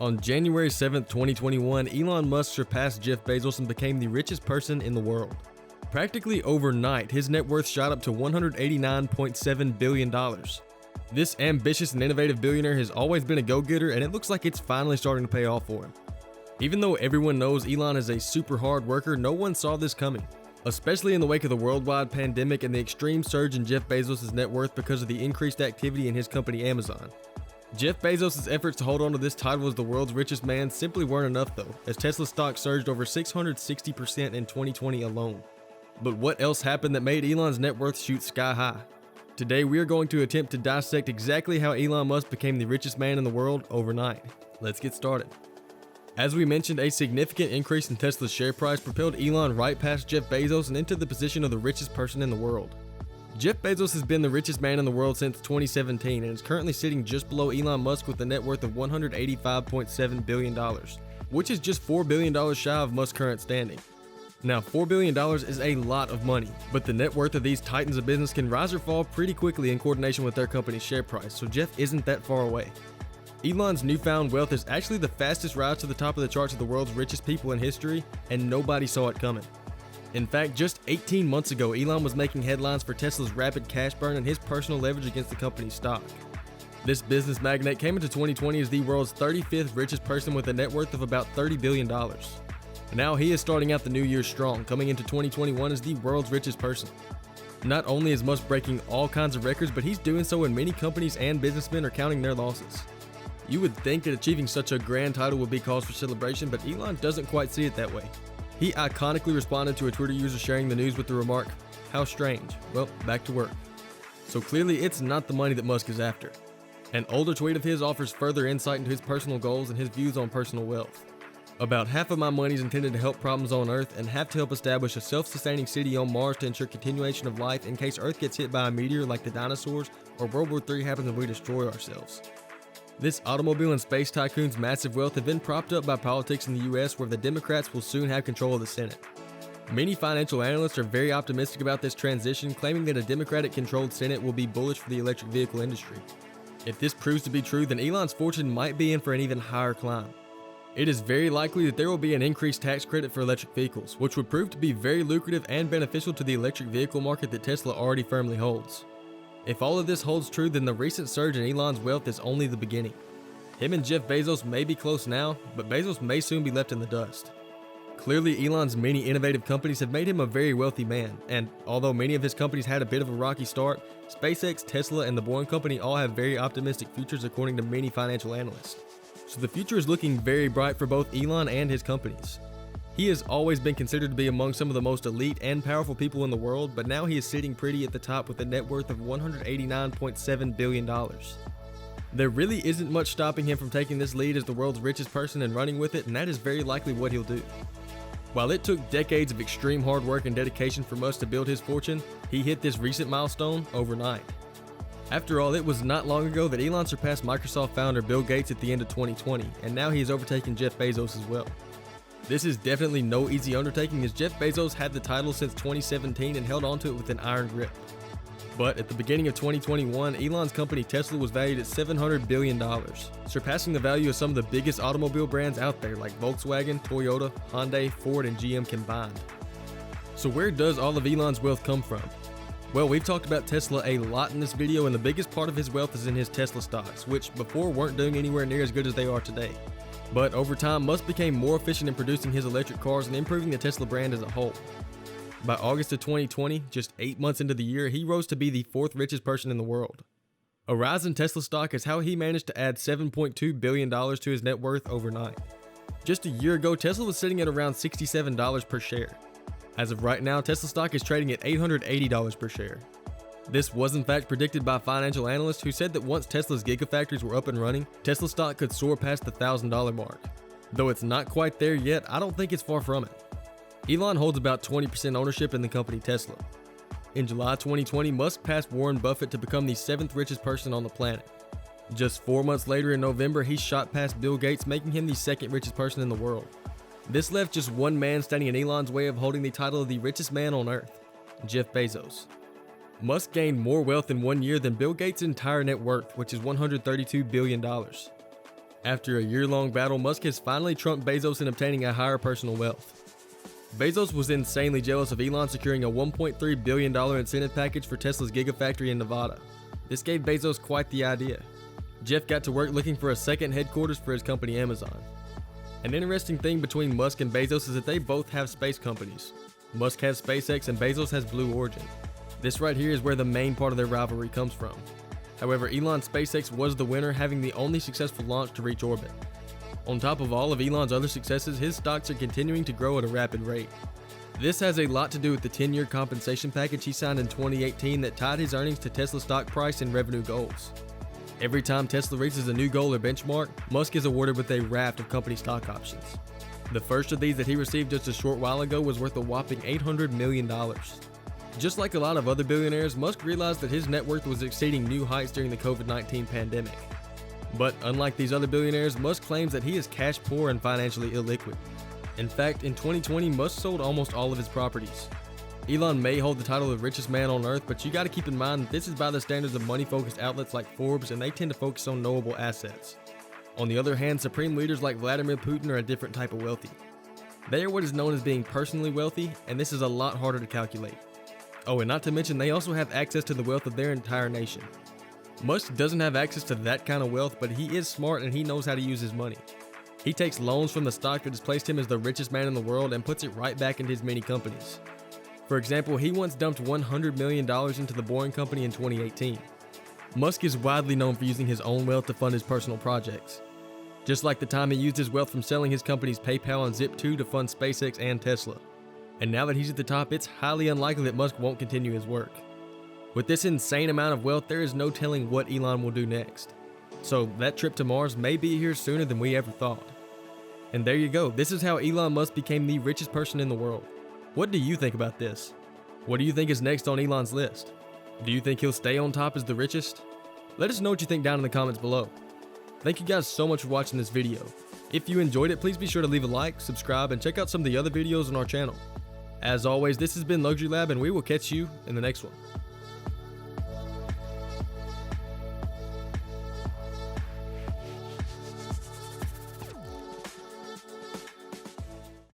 On January 7, 2021, Elon Musk surpassed Jeff Bezos and became the richest person in the world. Practically overnight, his net worth shot up to $189.7 billion. This ambitious and innovative billionaire has always been a go-getter, and it looks like it's finally starting to pay off for him. Even though everyone knows Elon is a super hard worker, no one saw this coming, especially in the wake of the worldwide pandemic and the extreme surge in Jeff Bezos' net worth because of the increased activity in his company Amazon. Jeff Bezos' efforts to hold on to this title as the world's richest man simply weren't enough though, as Tesla stock surged over 660% in 2020 alone. But what else happened that made Elon's net worth shoot sky high? Today we are going to attempt to dissect exactly how Elon Musk became the richest man in the world overnight. Let's get started. As we mentioned, a significant increase in Tesla's share price propelled Elon right past Jeff Bezos and into the position of the richest person in the world. Jeff Bezos has been the richest man in the world since 2017 and is currently sitting just below Elon Musk with a net worth of $185.7 billion, which is just $4 billion shy of Musk's current standing. Now, $4 billion is a lot of money, but the net worth of these titans of business can rise or fall pretty quickly in coordination with their company's share price, so Jeff isn't that far away. Elon's newfound wealth is actually the fastest rise to the top of the charts of the world's richest people in history, and nobody saw it coming. In fact, just 18 months ago, Elon was making headlines for Tesla's rapid cash burn and his personal leverage against the company's stock. This business magnate came into 2020 as the world's 35th richest person with a net worth of about $30 billion. Now he is starting out the new year strong, coming into 2021 as the world's richest person. Not only is Musk breaking all kinds of records, but he's doing so when many companies and businessmen are counting their losses. You would think that achieving such a grand title would be cause for celebration, but Elon doesn't quite see it that way. He iconically responded to a Twitter user sharing the news with the remark, "How strange. Well, back to work." So clearly it's not the money that Musk is after. An older tweet of his offers further insight into his personal goals and his views on personal wealth. "About half of my money is intended to help problems on Earth and half to help establish a self-sustaining city on Mars to ensure continuation of life in case Earth gets hit by a meteor like the dinosaurs or World War III happens and we destroy ourselves." This automobile and space tycoon's massive wealth have been propped up by politics in the US, where the Democrats will soon have control of the Senate. Many financial analysts are very optimistic about this transition, claiming that a Democratic-controlled Senate will be bullish for the electric vehicle industry. If this proves to be true, then Elon's fortune might be in for an even higher climb. It is very likely that there will be an increased tax credit for electric vehicles, which would prove to be very lucrative and beneficial to the electric vehicle market that Tesla already firmly holds. If all of this holds true, then the recent surge in Elon's wealth is only the beginning. Him and Jeff Bezos may be close now, but Bezos may soon be left in the dust. Clearly, Elon's many innovative companies have made him a very wealthy man, and although many of his companies had a bit of a rocky start, SpaceX, Tesla, and the Boring Company all have very optimistic futures according to many financial analysts. So the future is looking very bright for both Elon and his companies. He has always been considered to be among some of the most elite and powerful people in the world, but now he is sitting pretty at the top with a net worth of $189.7 billion. There really isn't much stopping him from taking this lead as the world's richest person and running with it, and that is very likely what he'll do. While it took decades of extreme hard work and dedication for Musk to build his fortune, he hit this recent milestone overnight. After all, it was not long ago that Elon surpassed Microsoft founder Bill Gates at the end of 2020, and now he has overtaken Jeff Bezos as well. This is definitely no easy undertaking, as Jeff Bezos had the title since 2017 and held onto it with an iron grip. But at the beginning of 2021, Elon's company Tesla was valued at $700 billion, surpassing the value of some of the biggest automobile brands out there like Volkswagen, Toyota, Hyundai, Ford, and GM combined. So where does all of Elon's wealth come from? Well, we've talked about Tesla a lot in this video, and the biggest part of his wealth is in his Tesla stocks, which before weren't doing anywhere near as good as they are today. But over time, Musk became more efficient in producing his electric cars and improving the Tesla brand as a whole. By August of 2020, just 8 months into the year, he rose to be the 4th richest person in the world. A rise in Tesla stock is how he managed to add $7.2 billion to his net worth overnight. Just a year ago, Tesla was sitting at around $67 per share. As of right now, Tesla stock is trading at $880 per share. This was in fact predicted by financial analysts who said that once Tesla's gigafactories were up and running, Tesla stock could soar past the $1,000 mark. Though it's not quite there yet, I don't think it's far from it. Elon holds about 20% ownership in the company Tesla. In July 2020, Musk passed Warren Buffett to become the 7th richest person on the planet. Just 4 months later in November, he shot past Bill Gates, making him the 2nd richest person in the world. This left just one man standing in Elon's way of holding the title of the richest man on Earth, Jeff Bezos. Musk gained more wealth in 1 year than Bill Gates' entire net worth, which is $132 billion. After a year-long battle, Musk has finally trumped Bezos in obtaining a higher personal wealth. Bezos was insanely jealous of Elon securing a $1.3 billion incentive package for Tesla's Gigafactory in Nevada. This gave Bezos quite the idea. Jeff got to work looking for a second headquarters for his company Amazon. An interesting thing between Musk and Bezos is that they both have space companies. Musk has SpaceX and Bezos has Blue Origin. This right here is where the main part of their rivalry comes from. However, Elon's SpaceX was the winner, having the only successful launch to reach orbit. On top of all of Elon's other successes, his stocks are continuing to grow at a rapid rate. This has a lot to do with the 10-year compensation package he signed in 2018 that tied his earnings to Tesla's stock price and revenue goals. Every time Tesla reaches a new goal or benchmark, Musk is awarded with a raft of company stock options. The first of these that he received just a short while ago was worth a whopping $800 million. Just like a lot of other billionaires, Musk realized that his net worth was exceeding new heights during the COVID-19 pandemic. But unlike these other billionaires, Musk claims that he is cash poor and financially illiquid. In fact, in 2020, Musk sold almost all of his properties. Elon may hold the title of richest man on earth, but you gotta keep in mind that this is by the standards of money-focused outlets like Forbes, and they tend to focus on knowable assets. On the other hand, supreme leaders like Vladimir Putin are a different type of wealthy. They are what is known as being personally wealthy, and this is a lot harder to calculate. Oh, and not to mention, they also have access to the wealth of their entire nation. Musk doesn't have access to that kind of wealth, but he is smart and he knows how to use his money. He takes loans from the stock that has placed him as the richest man in the world and puts it right back into his many companies. For example, he once dumped $100 million into the Boring Company in 2018. Musk is widely known for using his own wealth to fund his personal projects. Just like the time he used his wealth from selling his companies PayPal and Zip2 to fund SpaceX and Tesla. And now that he's at the top, it's highly unlikely that Musk won't continue his work. With this insane amount of wealth, there is no telling what Elon will do next. So that trip to Mars may be here sooner than we ever thought. And there you go, this is how Elon Musk became the richest person in the world. What do you think about this? What do you think is next on Elon's list? Do you think he'll stay on top as the richest? Let us know what you think down in the comments below. Thank you guys so much for watching this video. If you enjoyed it, please be sure to leave a like, subscribe, and check out some of the other videos on our channel. As always, this has been Luxury Lab, and we will catch you in the next one.